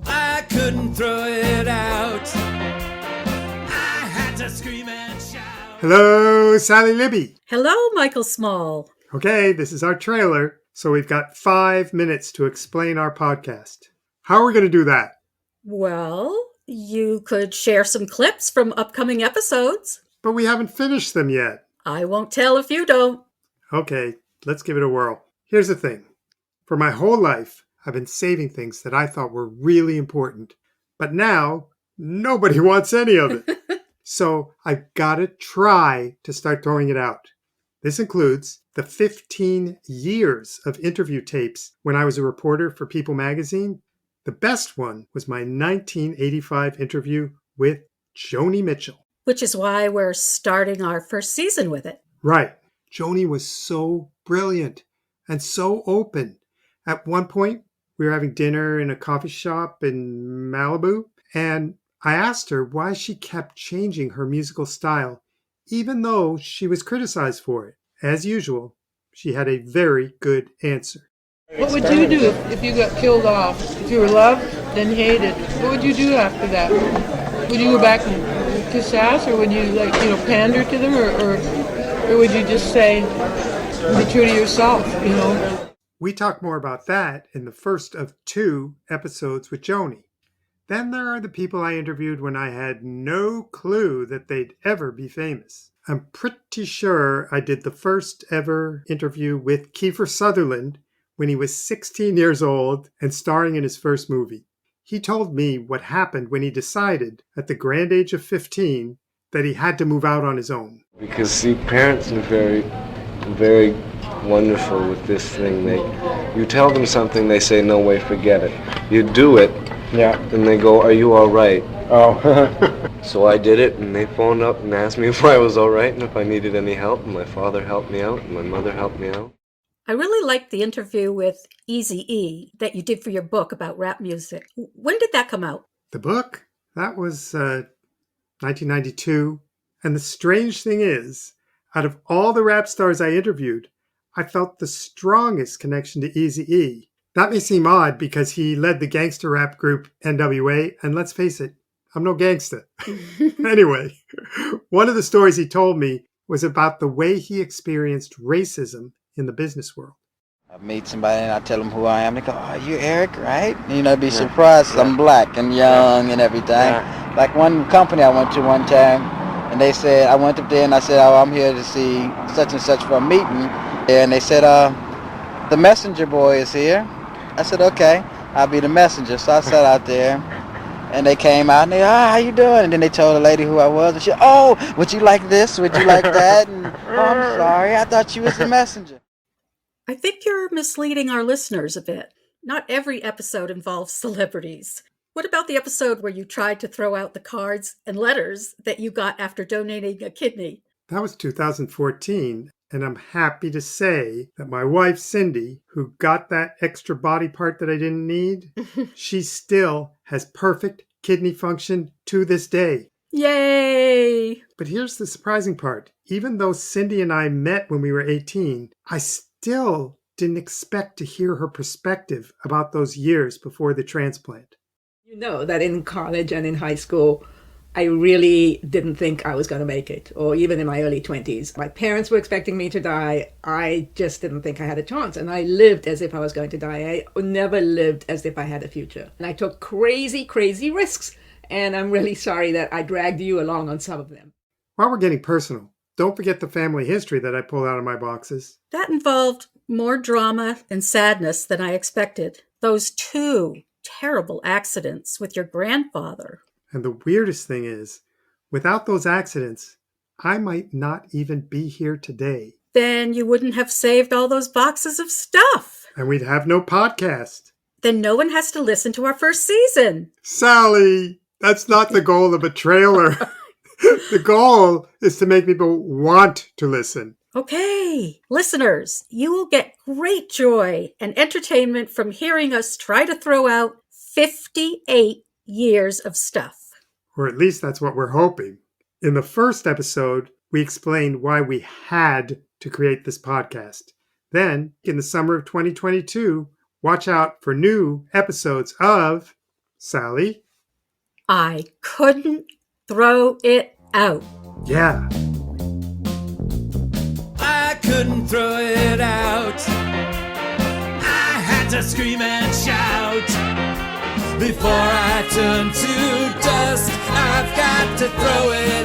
I couldn't throw it out. I had to scream and shout. Hello, Sally Libby. Hello, Michael Small. Okay, this is our trailer, so we've got 5 minutes to explain our podcast. How are we going to do that? Well, you could share some clips from upcoming episodes. But we haven't finished them yet. I won't tell if you don't. Okay, let's give it a whirl. Here's the thing. For my whole life, I've been saving things that I thought were really important. But now, nobody wants any of it. So I've got to try to start throwing it out. This includes the 15 years of interview tapes when I was a reporter for People magazine. The best one was my 1985 interview with Joni Mitchell. Which is why we're starting our first season with it. Right. Joni was so brilliant and so open. At one point, we were having dinner in a coffee shop in Malibu, and I asked her why she kept changing her musical style, even though she was criticized for it. As usual, she had a very good answer. What would you do if you got killed off? If you were loved, then hated, what would you do after that? Would you go back and kiss ass, or would you pander to them, or would you just say, be true to yourself, We talk more about that in the first of 2 episodes with Joni. Then there are the people I interviewed when I had no clue that they'd ever be famous. I'm pretty sure I did the first ever interview with Kiefer Sutherland when he was 16 years old and starring in his first movie. He told me what happened when he decided, at the grand age of 15, that he had to move out on his own. Because, see, parents are very, very wonderful with this thing. You tell them something, they say, no way, forget it. You do it, and they go, are you all right? Oh. So I did it, and they phoned up and asked me if I was all right and if I needed any help, and my father helped me out, and my mother helped me out. I really liked the interview with Eazy-E that you did for your book about rap music. When did that come out? The book? That was 1992. And the strange thing is, out of all the rap stars I interviewed, I felt the strongest connection to Eazy-E. That may seem odd because he led the gangster rap group NWA, and let's face it, I'm no gangster. Anyway, one of the stories he told me was about the way he experienced racism in the business world. I meet somebody and I tell them who I am. They go, "Oh, you Eric, right?" And, be surprised 'cause I'm black and young and everything. Yeah. Like one company I went to one time, and they said, I went up there and I said, "Oh, I'm here to see such and such for a meeting." And they said, "The messenger boy is here." I said, "Okay, I'll be the messenger." So I sat out there, and they came out and they, "How you doing?" And then they told the lady who I was, and she, "Oh, would you like this? Would you like that?" And, "Oh, I'm sorry, I thought you was the messenger." I think you're misleading our listeners a bit. Not every episode involves celebrities. What about the episode where you tried to throw out the cards and letters that you got after donating a kidney? That was 2014, and I'm happy to say that my wife, Cindy, who got that extra body part that I didn't need, she still has perfect kidney function to this day. Yay! But here's the surprising part. Even though Cindy and I met when we were 18, I still didn't expect to hear her perspective about those years before the transplant. You know that in college and in high school, I really didn't think I was going to make it, or even in my early 20s. My parents were expecting me to die. I just didn't think I had a chance, and I lived as if I was going to die. I never lived as if I had a future. And I took crazy, crazy risks, and I'm really sorry that I dragged you along on some of them. While we're getting personal, don't forget the family history that I pulled out of my boxes. That involved more drama and sadness than I expected. Those 2 terrible accidents with your grandfather. And the weirdest thing is, without those accidents, I might not even be here today. Then you wouldn't have saved all those boxes of stuff. And we'd have no podcast. Then no one has to listen to our first season. Sally, that's not the goal of a trailer. The goal is to make people want to listen. Okay, listeners, you will get great joy and entertainment from hearing us try to throw out 58 years of stuff. Or at least that's what we're hoping. In the first episode, we explained why we had to create this podcast. Then, in the summer of 2022, watch out for new episodes of Sally. I couldn't throw it out. Yeah. I couldn't throw it out. I had to scream and shout. Before I turn to dust, I've got to throw it